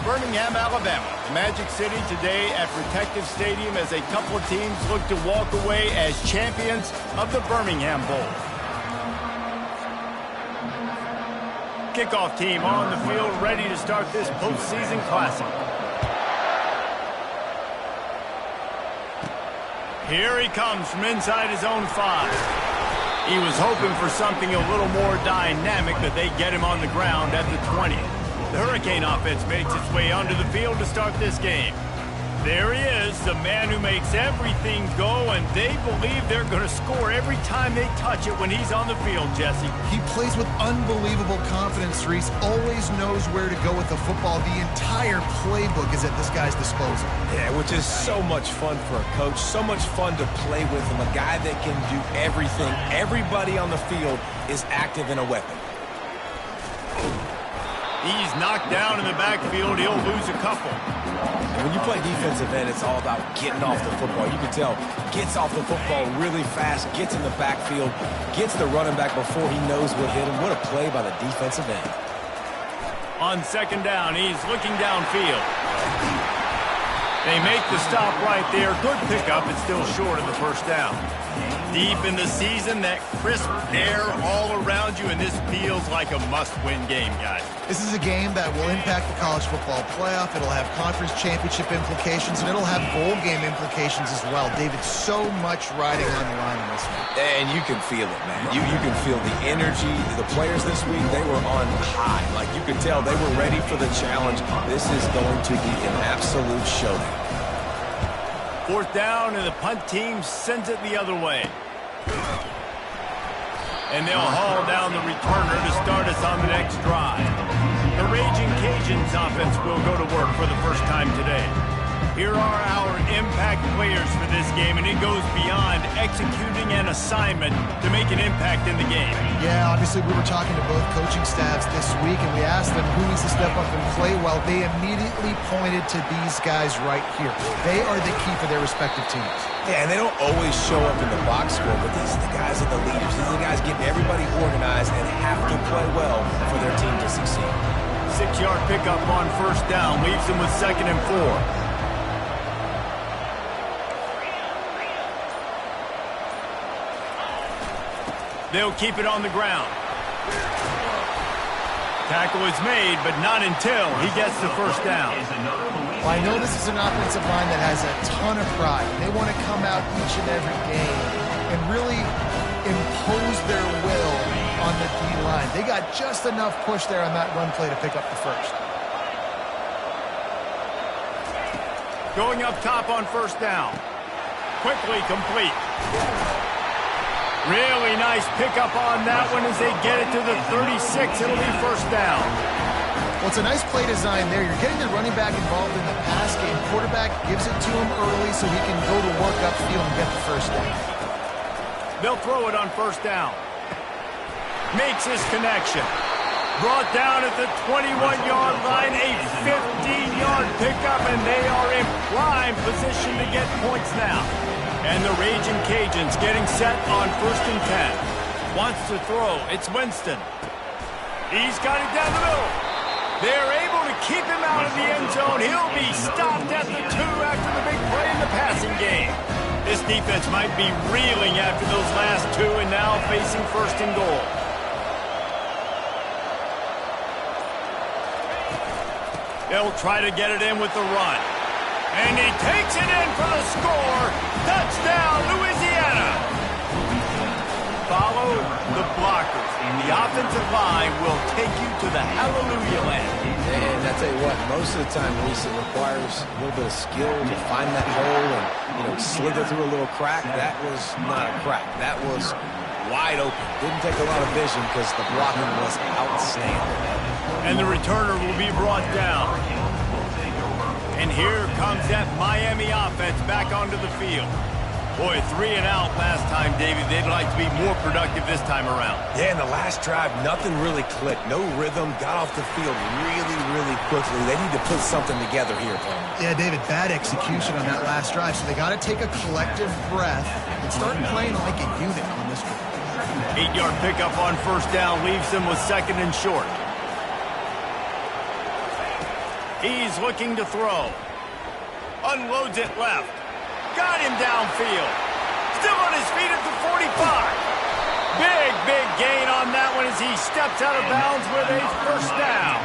Birmingham, Alabama. The Magic City today at Protective Stadium as a couple of teams look to walk away as champions of the Birmingham Bowl. Kickoff team on the field ready to start this postseason classic. Here he comes from inside his own 5. He was hoping for something a little more dynamic, but they get him on the ground at the 20. The Hurricane offense makes its way onto the field to start this game. There he is, the man who makes everything go, and they believe they're going to score every time they touch it when he's on the field, Jesse. He plays with unbelievable confidence, Reese. Always knows where to go with the football. The entire playbook is at this guy's disposal. Yeah, which is so much fun for a coach, so much fun to play with him, a guy that can do everything. Everybody on the field is active in a weapon. He's knocked down in the backfield. He'll lose a couple. And when you play defensive end, it's all about getting off the football. You can tell, gets off the football really fast, gets in the backfield, gets the running back before he knows what hit him. What a play by the defensive end. On second down, he's looking downfield. They make the stop right there. Good pickup. It's still short of the first down. Deep in the season, that crisp air all around you, and this feels like a must-win game, guys. This is a game that will impact the college football playoff. It'll have conference championship implications, and it'll have bowl game implications as well. David, so much riding on the line in this one. And you can feel it, man. You can feel the energy. The players this week, they were on high. Like, you could tell they were ready for the challenge. This is going to be an absolute showdown. Fourth down, and the punt team sends it the other way. And they'll haul down the returner to start us on the next drive. The Raging Cajuns offense will go to work for the first time today. Here are our impact players for this game, and it goes beyond executing an assignment to make an impact in the game. Yeah, obviously we were talking to both coaching staffs this week, and we asked them who needs to step up and play well. They immediately pointed to these guys right here. They are the key for their respective teams. Yeah, and they don't always show up in the box score, but these are the guys that are the leaders. These are the guys getting everybody organized and have to play well for their team to succeed. 6-yard pickup on first down leaves them with 2nd and 4. They'll keep it on the ground. Tackle is made, but not until he gets the first down. Well, I know this is an offensive line that has a ton of pride. They want to come out each and every game and really impose their will on the D-line. They got just enough push there on that run play to pick up the first. Going up top on first down. Quickly complete. Really nice pickup on that one as they get it to the 36. It'll be first down. Well, it's a nice play design there. You're getting the running back involved in the pass game. Quarterback gives it to him early so he can go to work upfield and get the first down. They'll throw it on first down. Makes his connection. Brought down at the 21-yard line. A 15-yard pickup, and they are in prime position to get points now. And the Raging Cajuns getting set on 1st and 10. Wants to throw. It's Winston. He's got it down the middle. They're able to keep him out of the end zone. He'll be stopped at the 2 after the big play in the passing game. This defense might be reeling after those last 2 and now facing 1st and goal. They'll try to get it in with the run. And he takes it in for the score. Touchdown, Louisiana. Follow the blockers. The offensive line will take you to the hallelujah land. And I tell you what, most of the time, Reese, it requires a little bit of skill to find that hole and, slither through a little crack. That was not a crack. That was wide open. Didn't take a lot of vision because the blocking was outstanding. And the returner will be brought down. And here comes that Miami offense back onto the field. Boy, 3 and out last time, David. They'd like to be more productive this time around. Yeah, in the last drive, nothing really clicked. No rhythm. Got off the field really, really quickly. They need to put something together here, Paul. Yeah, David, bad execution on that last drive. So they got to take a collective breath and start playing like a unit on this drive. 8-yard pickup on first down leaves them with 2nd and short. He's looking to throw. Unloads it left. Got him downfield. Still on his feet at the 45. Big gain on that one as he steps out of bounds with a first down.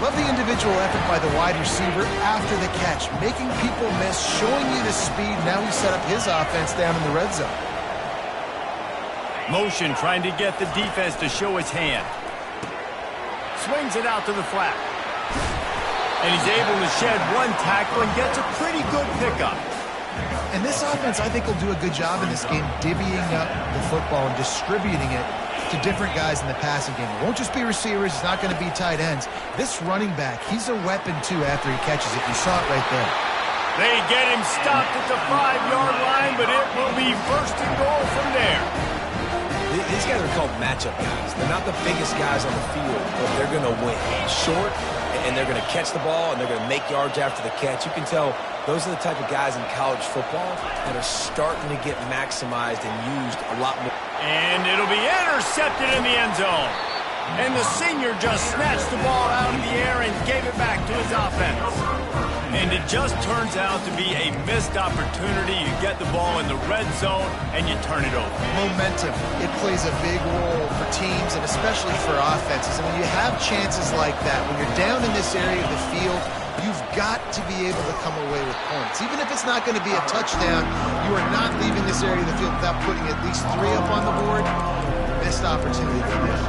Love the individual effort by the wide receiver after the catch, making people miss, showing you the speed. Now he set up his offense down in the red zone. Motion trying to get the defense to show his hand. Swings it out to the flat. And he's able to shed one tackle and gets a pretty good pickup. And this offense, I think, will do a good job in this game divvying up the football and distributing it to different guys in the passing game. It won't just be receivers. It's not going to be tight ends. This running back, he's a weapon, too, after he catches it. You saw it right there. They get him stopped at the 5-yard line, but it will be first and goal from there. These guys are called matchup guys. They're not the biggest guys on the field, but they're going to win. Short, and they're going to catch the ball, and they're going to make yards after the catch. You can tell those are the type of guys in college football that are starting to get maximized and used a lot more. And it'll be intercepted in the end zone. And the senior just snatched the ball out of the air and gave it back to his offense. And it just turns out to be a missed opportunity. You get the ball in the red zone, and you turn it over. Momentum. It plays a big role for teams and especially for offenses. And when you have chances like that, when you're down in this area of the field, you've got to be able to come away with points. Even if it's not going to be a touchdown, you are not leaving this area of the field without putting at least 3 up on the board. Missed opportunity for this.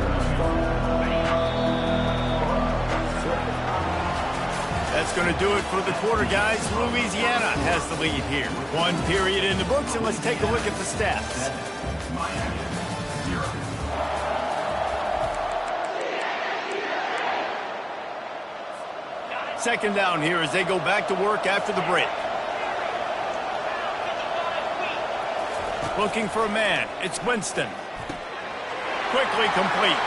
That's going to do it for the quarter, guys. Louisiana has the lead here. 1 period in the books, and let's take a look at the stats. Second down here as they go back to work after the break. Looking for a man. It's Winston. Quickly complete.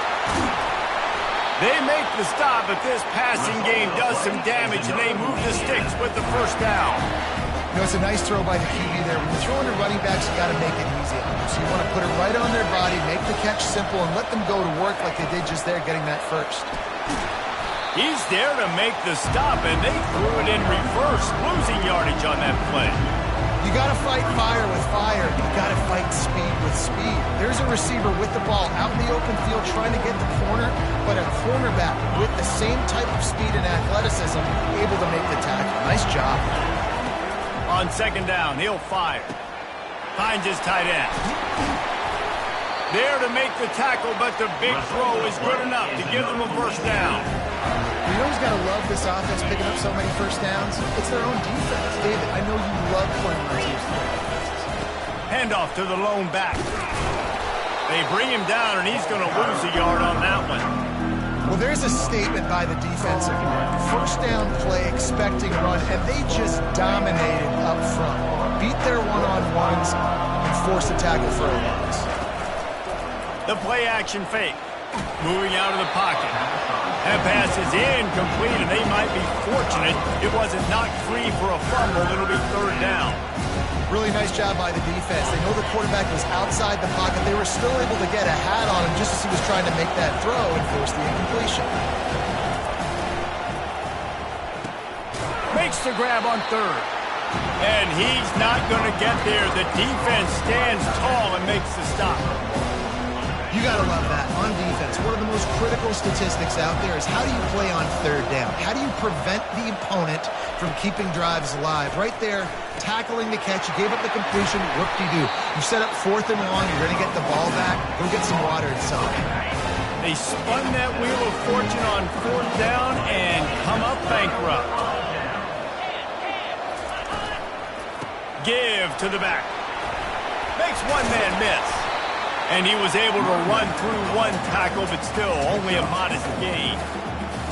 They make the stop, but this passing game does some damage, and they move the sticks with the first down. You know, it's a nice throw by the QB there. When you're throwing to running backs, you got to make it easy on them. So you want to put it right on their body, make the catch simple, and let them go to work like they did just there, getting that first. He's there to make the stop, and they threw it in reverse, losing yardage on that play. You got to fight fire with fire. You got to fight speed with speed. There's a receiver with the ball out in the open field trying to get the corner, but a cornerback with the same type of speed and athleticism able to make the tackle. Nice job. On second down, he'll fire. Finds his tight end. There to make the tackle, but the big throw is good enough to give them a first down. You always got to love this offense picking up so many first downs. It's their own defense. David, I know you love playing on teams. Handoff to the lone back. They bring him down, and he's going to lose a yard on that one. Well, there's a statement by the defensive line. First down play, expecting run, and they just dominated up front. Beat their one-on-ones and force a tackle for a loss. The play action fake. Moving out of the pocket. That pass is incomplete, and they might be fortunate it wasn't knocked free for a fumble. It'll be third down. Really nice job by the defense. They know the quarterback was outside the pocket. They were still able to get a hat on him just as he was trying to make that throw and force the incompletion. Makes the grab on third. And he's not going to get there. The defense stands tall and makes the stop. You got to love that. On defense, one of the most critical statistics out there is how do you play on third down? How do you prevent the opponent from keeping drives alive? Right there, tackling the catch. You gave up the completion. Whoop-de-doo. You set up 4th and long. You're going to get the ball back. Go get some water inside. They spun that wheel of fortune on 4th down and come up bankrupt. Give to the back. Makes one man miss. And he was able to run through one tackle, but still only a modest gain.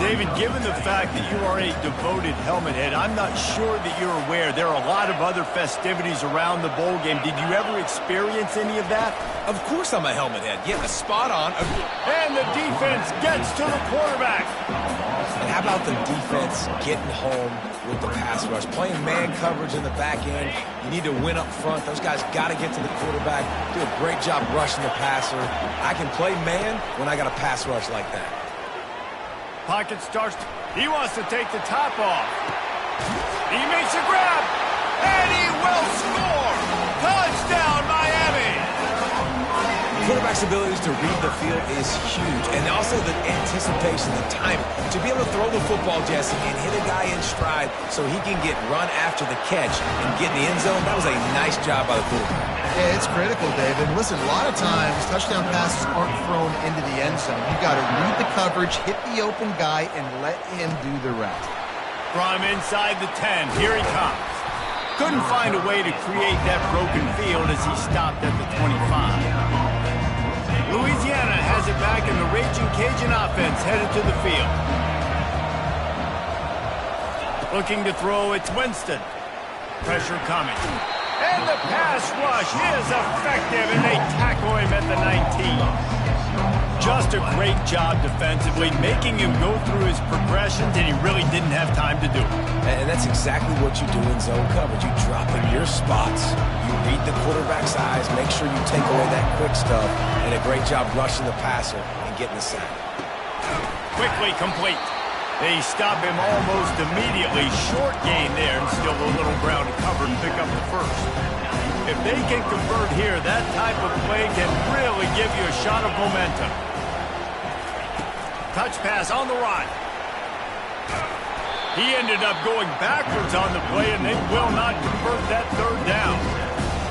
David, given the fact that you are a devoted helmet head, I'm not sure that you're aware there are a lot of other festivities around the bowl game. Did you ever experience any of that? Of course I'm a helmet head. Yeah, spot on. And the defense gets to the quarterback. And how about the defense getting home with the pass rush? Playing man coverage in the back end. You need to win up front. Those guys got to get to the quarterback. Do a great job rushing the passer. I can play man when I got a pass rush like that. Pocket starts. He wants to take the top off. He makes a grab, and he will score. Touchdown, Miami. Quarterback's abilities to read the field is huge, and also the anticipation, the timing. To be able to throw the football, Jesse, and hit a guy in stride so he can get run after the catch and get in the end zone, that was a nice job by the quarterback. Yeah, it's critical, David. Listen, a lot of times touchdown passes aren't thrown into the end zone. You got to read the coverage, hit the open guy, and let him do the rest. From inside the 10, here he comes. Couldn't find a way to create that broken field as he stopped at the 25. Louisiana has it back, and the Raging Cajun offense headed to the field. Looking to throw, it's Winston. Pressure coming. And the pass rush is effective, and they tackle him at the 19. Just a great job defensively, making him go through his progressions, and he really didn't have time to do it. And that's exactly what you do in zone coverage. You drop in your spots, you read the quarterback's eyes, make sure you take away that quick stuff, and a great job rushing the passer and getting the sack. Quickly complete. They stop him almost immediately. Short gain there, and still a little ground to cover and pick up the first. If they can convert here, that type of play can really give you a shot of momentum. Touch pass on the run. He ended up going backwards on the play, and they will not convert that third down.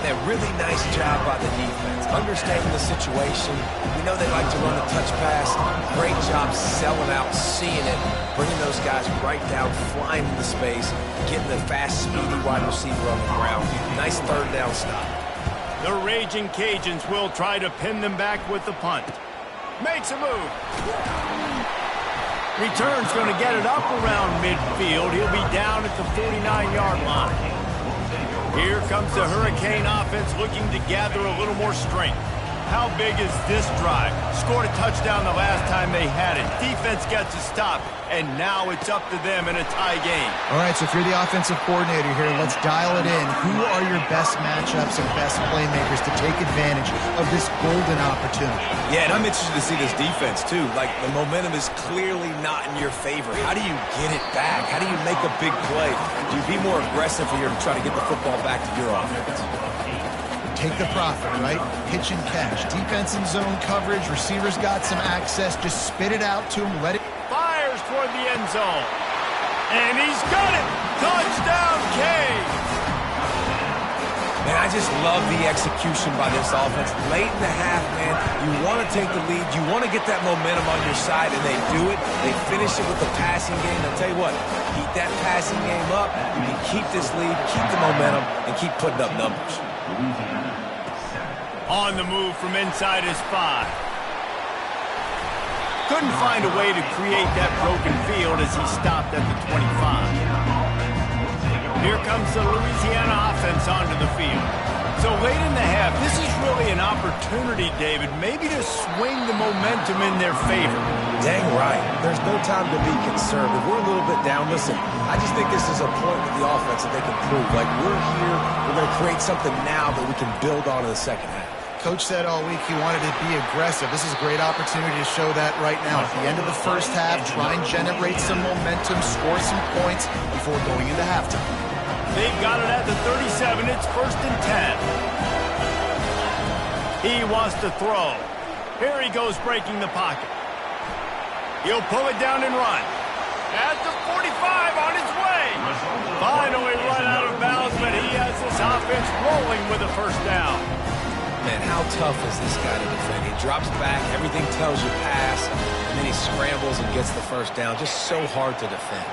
A really nice job by the defense, understanding the situation. We know they like to run the touch pass. Great job selling out, seeing it, bringing those guys right down, flying into space, getting the fast, speedy wide receiver on the ground. Nice third down stop. The Raging Cajuns will try to pin them back with the punt. Makes a move. Return's going to get it up around midfield. He'll be down at the 49-yard line. Here comes the Hurricane offense looking to gather a little more strength. How big is this drive? Scored a touchdown the last time they had it. Defense gets a stop, and now it's up to them in a tie game. All right, so if you're the offensive coordinator here, let's dial it in. Who are your best matchups and best playmakers to take advantage of this golden opportunity? Yeah, and I'm interested to see this defense, too. Like, the momentum is clearly not in your favor. How do you get it back? How do you make a big play? Do you be more aggressive here to try to get the football back to your offense? Take the profit, right? Pitch and catch. Defense in zone coverage. Receivers got some access. Just spit it out to him. Let it. Fires toward the end zone. And he's got it. Touchdown, Cade. Man, I just love the execution by this offense. Late in the half, man, you want to take the lead. You want to get that momentum on your side, and they do it. They finish it with the passing game. I'll tell you what, keep that passing game up. You can keep this lead, keep the momentum, and keep putting up numbers. On the move from inside his 5. Couldn't find a way to create that broken field as he stopped at the 25. Here comes the Louisiana offense onto the field. So late in the half, this is really an opportunity, David, maybe to swing the momentum in their favor. Dang right. There's no time to be concerned. If we're a little bit down, listen, I just think this is a point with the offense that they can prove. Like, we're here, we're going to create something now that we can build on in the second half. Coach said all week he wanted to be aggressive. This is a great opportunity to show that right now. At the end of the first half, try and generate some momentum, score some points before going into halftime. They've got it at the 37. It's 1st and 10. He wants to throw. Here he goes breaking the pocket. He'll pull it down and run. At the 45 on his way. Finally run out of bounds, but he has this offense rolling with a first down. Man, how tough is this guy to defend? He drops back, everything tells you pass, and then he scrambles and gets the first down. Just so hard to defend.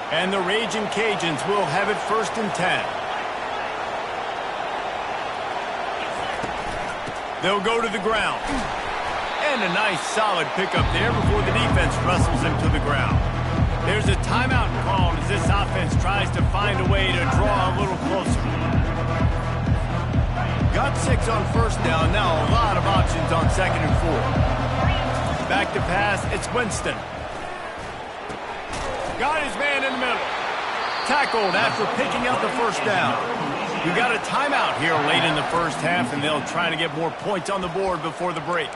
And the Raging Cajuns will have it 1st and 10. They'll go to the ground. And a nice solid pickup there before the defense wrestles him to the ground. There's a timeout called as this offense tries to find a way to draw a little closer. Got 6 on first down. Now a lot of options on 2nd and 4. Back to pass. It's Winston. Got his man in the middle. Tackled after picking up the first down. You got a timeout here late in the first half, and they'll try to get more points on the board before the break.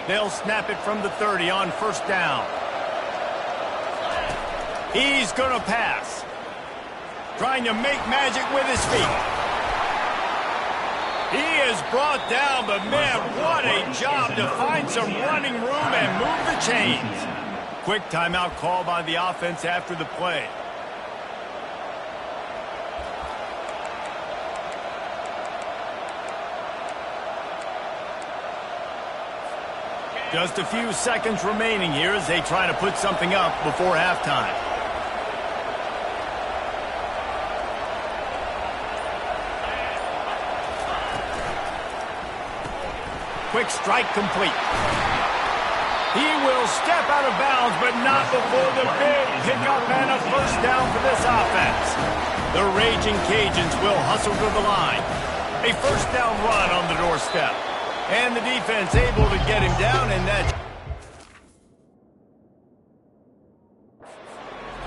They'll snap it from the 30 on first down. He's going to pass. Trying to make magic with his feet. He is brought down, but man, what a job to find some running room and move the chains. Quick timeout call by the offense after the play. Just a few seconds remaining here as they try to put something up before halftime. Quick strike complete. He will step out of bounds, but not before the big pickup and a first down for this offense. The Raging Cajuns will hustle to the line. A first down run on the doorstep. And the defense able to get him down, and that's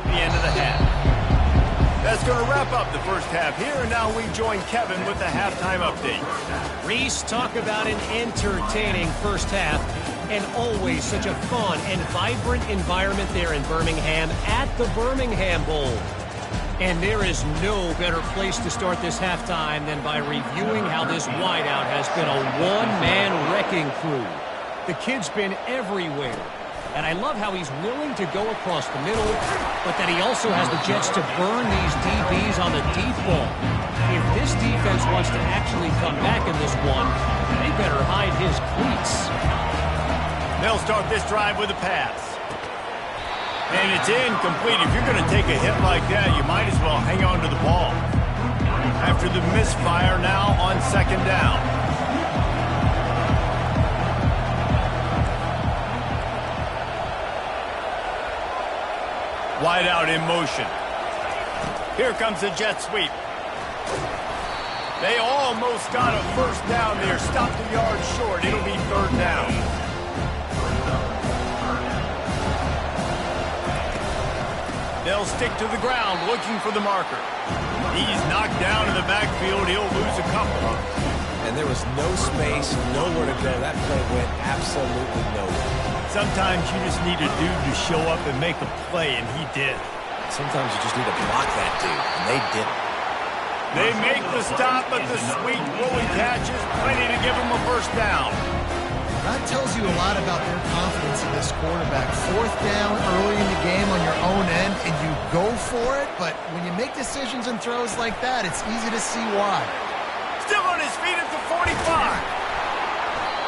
the end of the half. That's going to wrap up the first half here, and now we join Kevin with the halftime update. Reese, talk about an entertaining first half, and always such a fun and vibrant environment there in Birmingham at the Birmingham Bowl. And there is no better place to start this halftime than by reviewing how this wideout has been a one-man wrecking crew. The kid's been everywhere, and I love how he's willing to go across the middle, but that he also has the jets to burn these DBs on the deep ball. If this defense wants to actually come back in this one, they better hide his cleats. They'll start this drive with a pass. And it's incomplete. If you're going to take a hit like that, you might as well hang on to the ball. After the misfire now on second down. Wide out in motion. Here comes the jet sweep. They almost got a first down there. Stopped a yard short. It'll be third down. They'll stick to the ground looking for the marker. He's knocked down in the backfield. He'll lose a couple. And there was no space, nowhere to go. That play went absolutely nowhere. Sometimes you just need a dude to show up and make a play, and he did. Sometimes you just need to block that dude, and they didn't. They make the stop, but the sweet rolling catch is plenty to give him a first down. That tells you a lot about their confidence in this quarterback. Fourth down early in the game on your own end, and you go for it, but when you make decisions and throws like that, it's easy to see why. Still on his feet at the 45.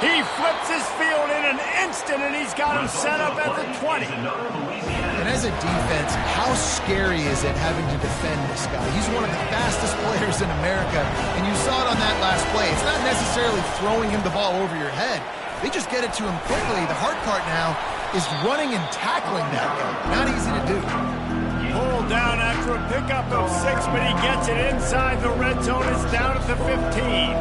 He flips his field in an instant, and he's got him set up at the 20. And as a defense, how scary is it having to defend this guy? He's one of the fastest players in America, and you saw it on that last play. It's not necessarily throwing him the ball over your head. They just get it to him quickly. The hard part now is running and tackling that guy. Not easy to do. Pulled down after a pickup of 6, but he gets it inside the red zone. It's down at the 15.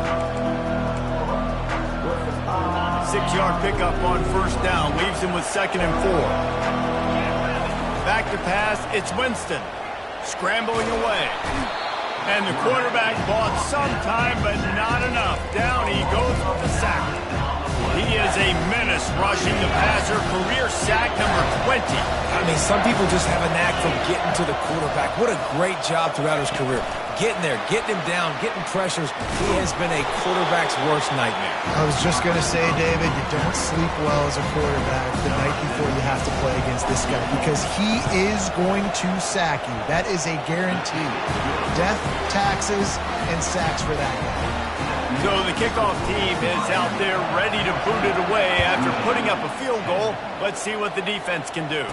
6-yard pickup on first down. Leaves him with 2nd and 4. Back to pass. It's Winston. Scrambling away. And the quarterback bought some time, but not enough. Down he goes with the sack. He is a menace rushing the passer. Career sack number 20. I mean, some people just have a knack for getting to the quarterback. What a great job throughout his career. Getting there, getting him down, getting pressures. He has been a quarterback's worst nightmare. I was just going to say, David, you don't sleep well as a quarterback the night before you have to play against this guy because he is going to sack you. That is a guarantee. Death, taxes, and sacks for that guy. So the kickoff team is out there ready to boot it away after putting up a field goal. Let's see what the defense can do.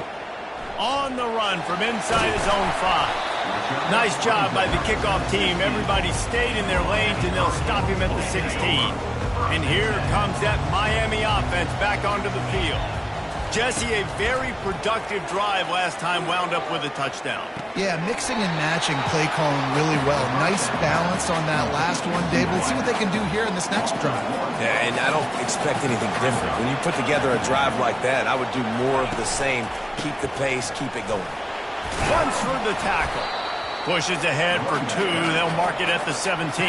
On the run from inside his own 5. Nice job by the kickoff team. Everybody stayed in their lanes, and they'll stop him at the 16. And here comes that Miami offense back onto the field. Jesse, a very productive drive last time wound up with a touchdown. Yeah, mixing and matching play calling really well. Nice balance on that last one, Dave. Let's see what they can do here in this next drive. Yeah, and I don't expect anything different. When you put together a drive like that, I would do more of the same. Keep the pace, keep it going. Runs through the tackle. Pushes ahead for 2. They'll mark it at the 17.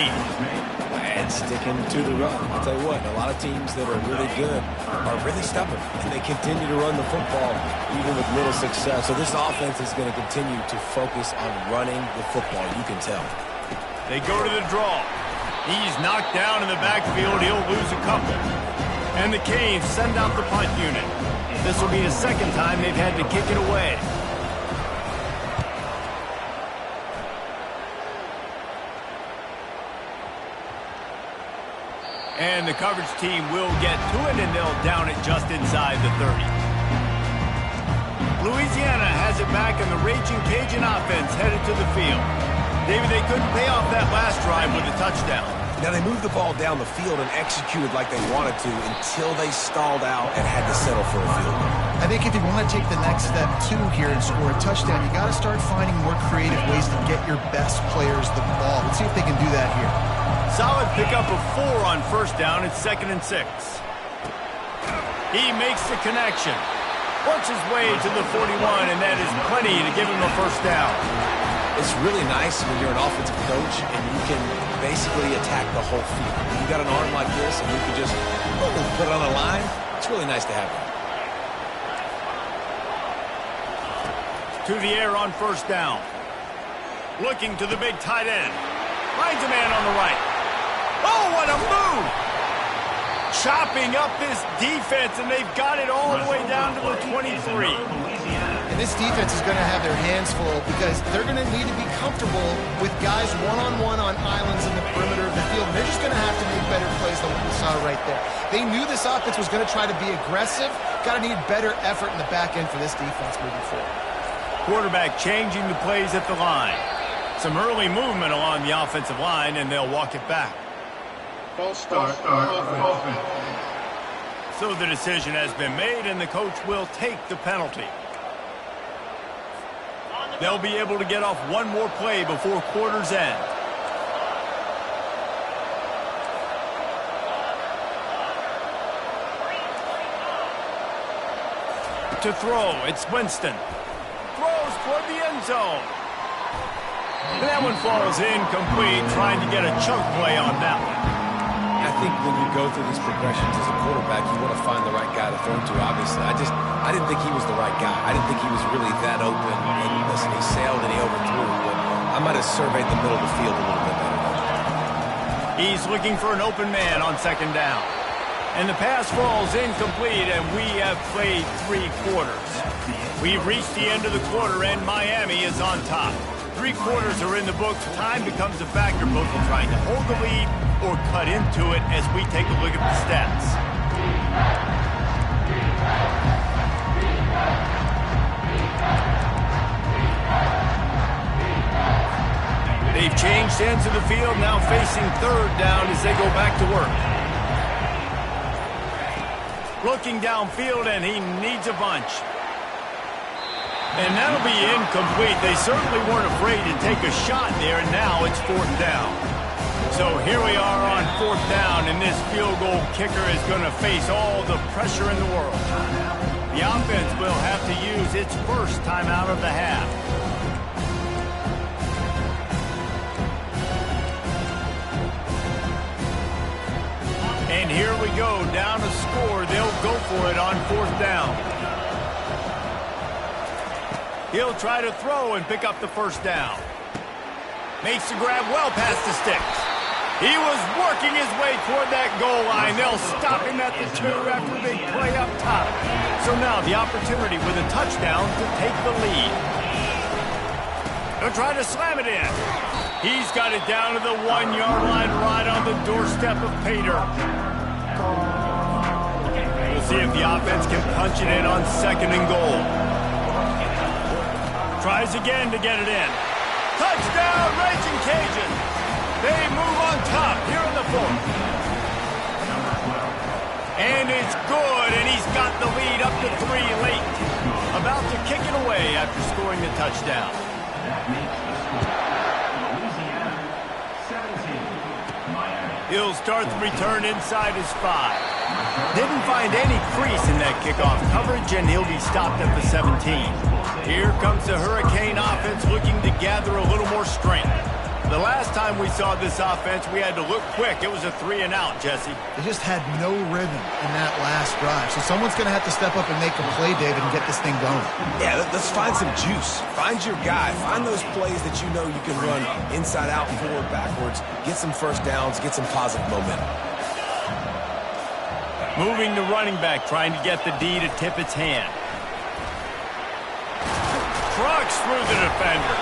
And sticking to the run. I'll tell you what, a lot of teams that are really good are really stubborn, and they continue to run the football even with little success. So this offense is going to continue to focus on running the football. You can tell. They go to the draw. He's knocked down in the backfield. He'll lose a couple. And the Canes send out the punt unit. This will be the second time they've had to kick it away. And the coverage team will get to it, and they'll down it just inside the 30. Louisiana has it back, and the Raging Cajun offense headed to the field. David, they couldn't pay off that last drive with a touchdown. Now, they moved the ball down the field and executed like they wanted to until they stalled out and had to settle for a field goal. I think if you want to take the next step, too, here and score a touchdown, you got to start finding more creative ways to get your best players the ball. Let's see if they can do that here. Solid pickup of 4 on first down. It's 2nd and 6. He makes the connection. Works his way to the 41, and that is plenty to give him a first down. It's really nice when you're an offensive coach and you can basically attack the whole field. When you got an arm like this and you can just put it on the line, it's really nice to have that. To the air on first down. Looking to the big tight end. Finds a man on the right. Oh, what a move! Chopping up this defense, and they've got it all the way down to the 23. And this defense is going to have their hands full because they're going to need to be comfortable with guys one-on-one on islands in the perimeter of the field. And they're just going to have to make better plays than what we saw right there. They knew this offense was going to try to be aggressive. Got to need better effort in the back end for this defense moving forward. Quarterback changing the plays at the line. Some early movement along the offensive line, and they'll walk it back. False start. So the decision has been made, and the coach will take the penalty. They'll be able to get off one more play before quarter's end. To throw, it's Winston. Throws toward the end zone. And that one falls incomplete, trying to get a chunk play on that one. I think when you go through these progressions as a quarterback, you want to find the right guy to throw to, obviously. I didn't think he was the right guy. I didn't think he was really that open. And listen, he sailed and he overthrew. But I might have surveyed the middle of the field a little bit better. He's looking for an open man on second down. And the pass falls incomplete, and we have played 3 quarters. We've reached the end of the quarter, and Miami is on top. 3 quarters are in the books. Time becomes a factor, both in trying to hold the lead or cut into it as we take a look at the stats. They've changed ends of the field, now facing third down as they go back to work. Looking downfield, and he needs a bunch. And that'll be incomplete. They certainly weren't afraid to take a shot there, and now it's 4th down. So here we are on 4th down, and this field goal kicker is going to face all the pressure in the world. The offense will have to use its first timeout of the half. And here we go, down a score. They'll go for it on 4th down. He'll try to throw and pick up the first down. Makes the grab well past the sticks. He was working his way toward that goal line. They'll stop him at the 2 after a big play up top. So now the opportunity with a touchdown to take the lead. They'll try to slam it in. He's got it down to the 1-yard line right on the doorstep of Pater. We'll see if the offense can punch it in on 2nd and goal. Tries again to get it in. Touchdown, Raging Cajun. They move on top here in the 4th. And it's good, and he's got the lead up to 3 late. About to kick it away after scoring the touchdown. He'll start the return inside his 5. Didn't find any crease in that kickoff coverage, and he'll be stopped at the 17. Here comes the Hurricane offense looking to gather a little more strength. The last time we saw this offense, we had to look quick. It was a 3-and-out, Jesse. They just had no rhythm in that last drive. So someone's going to have to step up and make a play, David, and get this thing going. Yeah, let's find some juice. Find your guy. Find those plays that you know you can run inside out, forward, backwards. Get some first downs. Get some positive momentum. Moving the running back, trying to get the D to tip its hand. Trucks through the defender.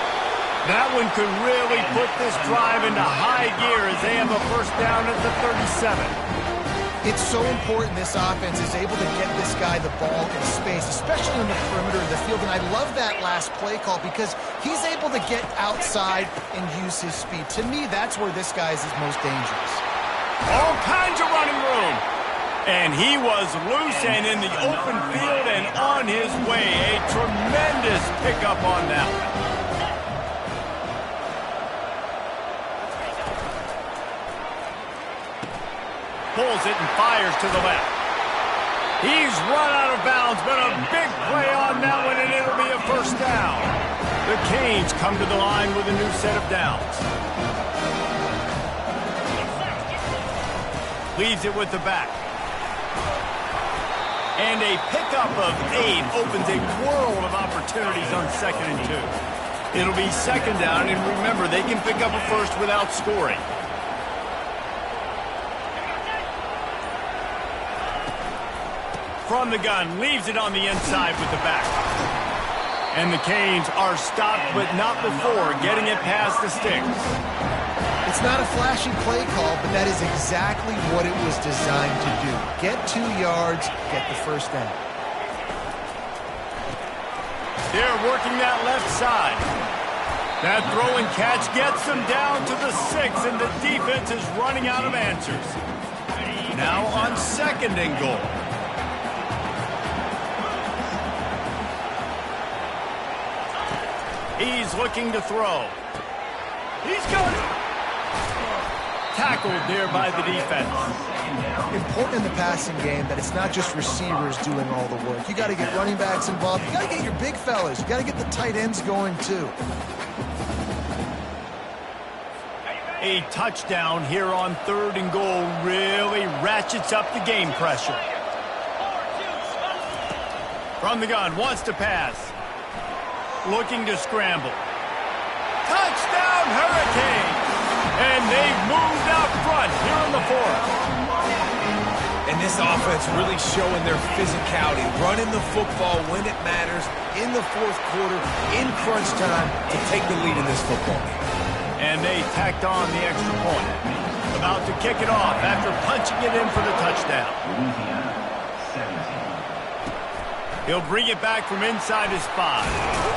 That one could really put this drive into high gear as they have a first down at the 37. It's so important this offense is able to get this guy the ball in space, especially in the perimeter of the field. And I love that last play call because he's able to get outside and use his speed. To me, that's where this guy is his most dangerous. All kinds of running room. And he was loose and in the open field and on his way. A tremendous pickup on that one. Pulls it and fires to the left. He's run out of bounds, but a big play on that one, and it'll be a first down. The Canes come to the line with a new set of downs. Leaves it with the back. And a pickup of 8 opens a world of opportunities on 2nd and 2. It'll be 2nd down, and remember, they can pick up a first without scoring. From the gun, leaves it on the inside with the back. And the Canes are stopped, but not before getting it past the sticks. It's not a flashy play call, but that is exactly what it was designed to do. Get 2 yards, get the first down. They're working that left side. That throw and catch gets them down to the 6, and the defense is running out of answers. Now on 2nd and goal. He's looking to throw. He's got it. Tackled there by the defense. Important in the passing game that it's not just receivers doing all the work. You got to get running backs involved. You got to get your big fellas. You got to get the tight ends going too. A touchdown here on 3rd and goal really ratchets up the game pressure. From the gun, wants to pass. Looking to scramble. Touchdown, Hurricane! And they've moved out front here in the 4th. And this offense really showing their physicality, running the football when it matters, in the 4th quarter, in crunch time, to take the lead in this football game. And they tacked on the extra point. About to kick it off after punching it in for the touchdown. He'll bring it back from inside his 5.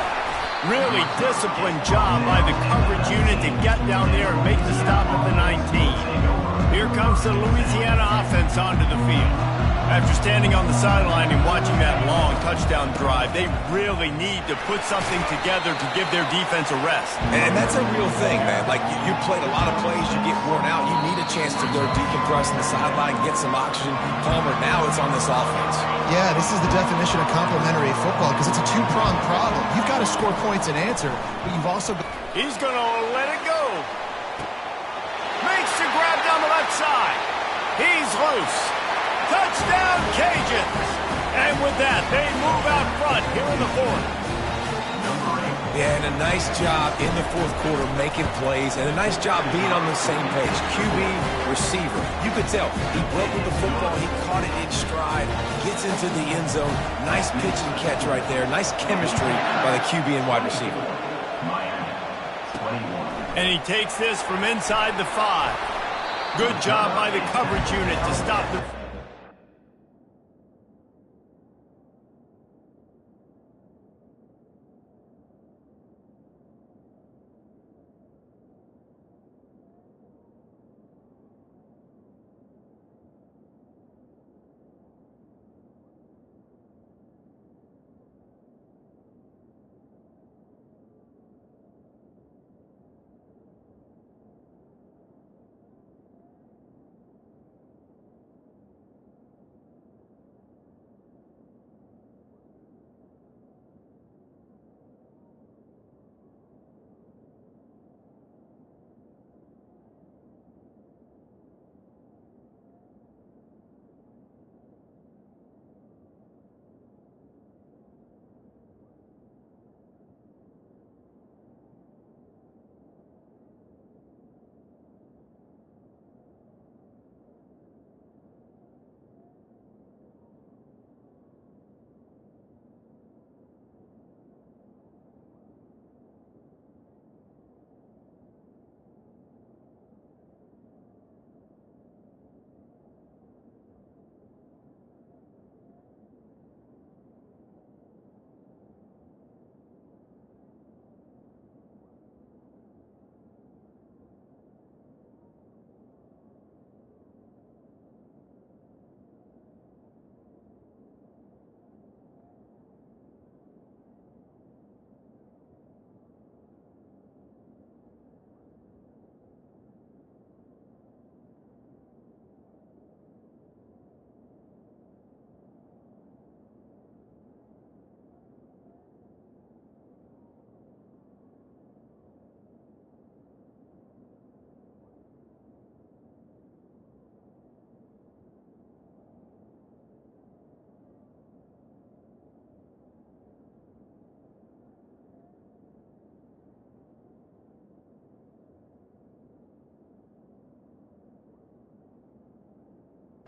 Really disciplined job by the coverage unit to get down there and make the stop at the 19. Here comes the Louisiana offense onto the field. After standing on the sideline and watching that long touchdown drive, they really need to put something together to give their defense a rest. And that's a real thing, man. Like, you played a lot of plays, you get worn out, you need a chance to go decompress on the sideline, get some oxygen. Palmer, now it's on this offense. Yeah, this is the definition of complementary football because it's a 2-pronged problem. You've got to score points and answer, but you've also... He's going to let it go. Makes the grab down the left side. He's loose. Touchdown, Cajuns. And with that, they move out front here in the 4th. Yeah, and a nice job in the 4th quarter making plays, and a nice job being on the same page. QB, receiver. You could tell he broke with the football. He caught it in stride, gets into the end zone. Nice pitch and catch right there. Nice chemistry by the QB and wide receiver. And he takes this from inside the 5. Good job by the coverage unit to stop the...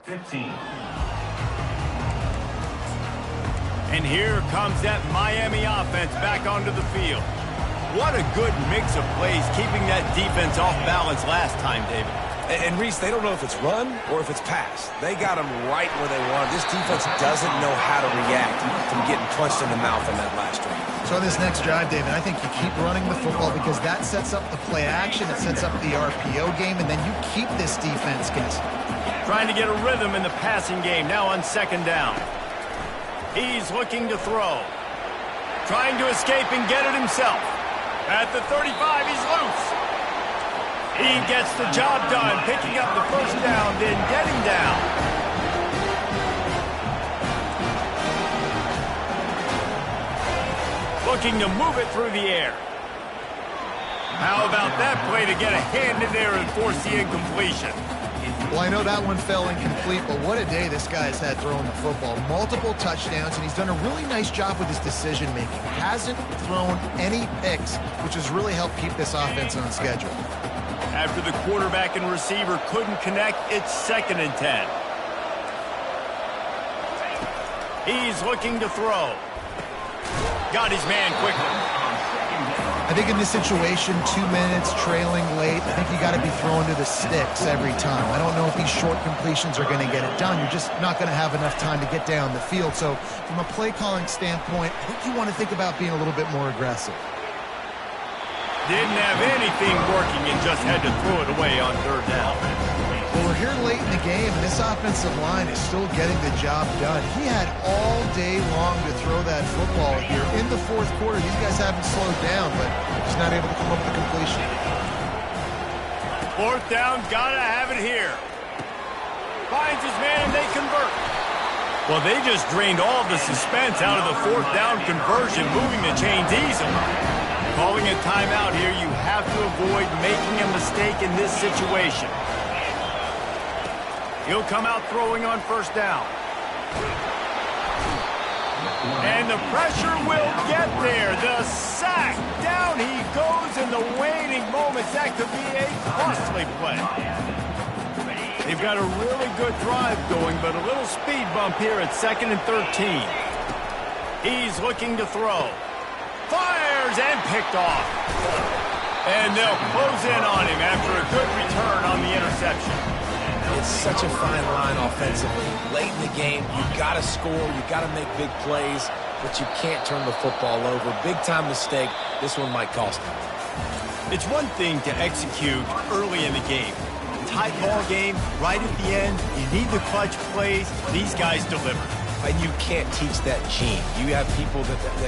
15. And here comes that Miami offense back onto the field. What a good mix of plays, keeping that defense off balance last time, David. And Reese, they don't know if it's run or if it's pass. They got them right where they want. This defense doesn't know how to react from getting punched in the mouth on that last drive. So on this next drive, David, I think you keep running the football because that sets up the play action, it sets up the RPO game, and then you keep this defense guessing. Trying to get a rhythm in the passing game, now on second down. He's looking to throw. Trying to escape and get it himself. At the 35, he's loose. He gets the job done, picking up the first down, then getting down. Looking to move it through the air. How about that play to get a hand in there and force the incompletion? Well, I know that one fell incomplete, but what a day this guy's had throwing the football. Multiple touchdowns, and he's done a really nice job with his decision-making. Hasn't thrown any picks, which has really helped keep this offense on schedule. After the quarterback and receiver couldn't connect, it's 2nd and 10. He's looking to throw. Got his man quickly. I think in this situation, 2 minutes, trailing late, I think you got to be throwing to the sticks every time. I don't know if these short completions are going to get it done. You're just not going to have enough time to get down the field. So from a play-calling standpoint, I think you want to think about being a little bit more aggressive. Didn't have anything working and just had to throw it away on 3rd down. Well, we're here late in the game, and this offensive line is still getting the job done. He had all day long to throw that football here. In the 4th quarter, these guys haven't slowed down, but just not able to come up with a completion. 4th down, gotta have it here. Finds his man, and they convert. Well, they just drained all the suspense out of the 4th down conversion, moving the chains easily. Calling a timeout here, you have to avoid making a mistake in this situation. He'll come out throwing on 1st down. And the pressure will get there. The sack. Down he goes in the waning moments. That could be a costly play. They've got a really good drive going, but a little speed bump here at 2nd and 13. He's looking to throw. Fires and picked off. And they'll close in on him after a good return on the interception. It's such a fine line offensively. Late in the game, you got to score, you got to make big plays, but you can't turn the football over. Big-time mistake. This one might cost them. It's one thing to execute early in the game. Tight ball game, right at the end, you need the clutch plays. These guys deliver. And you can't teach that gene. You have people that can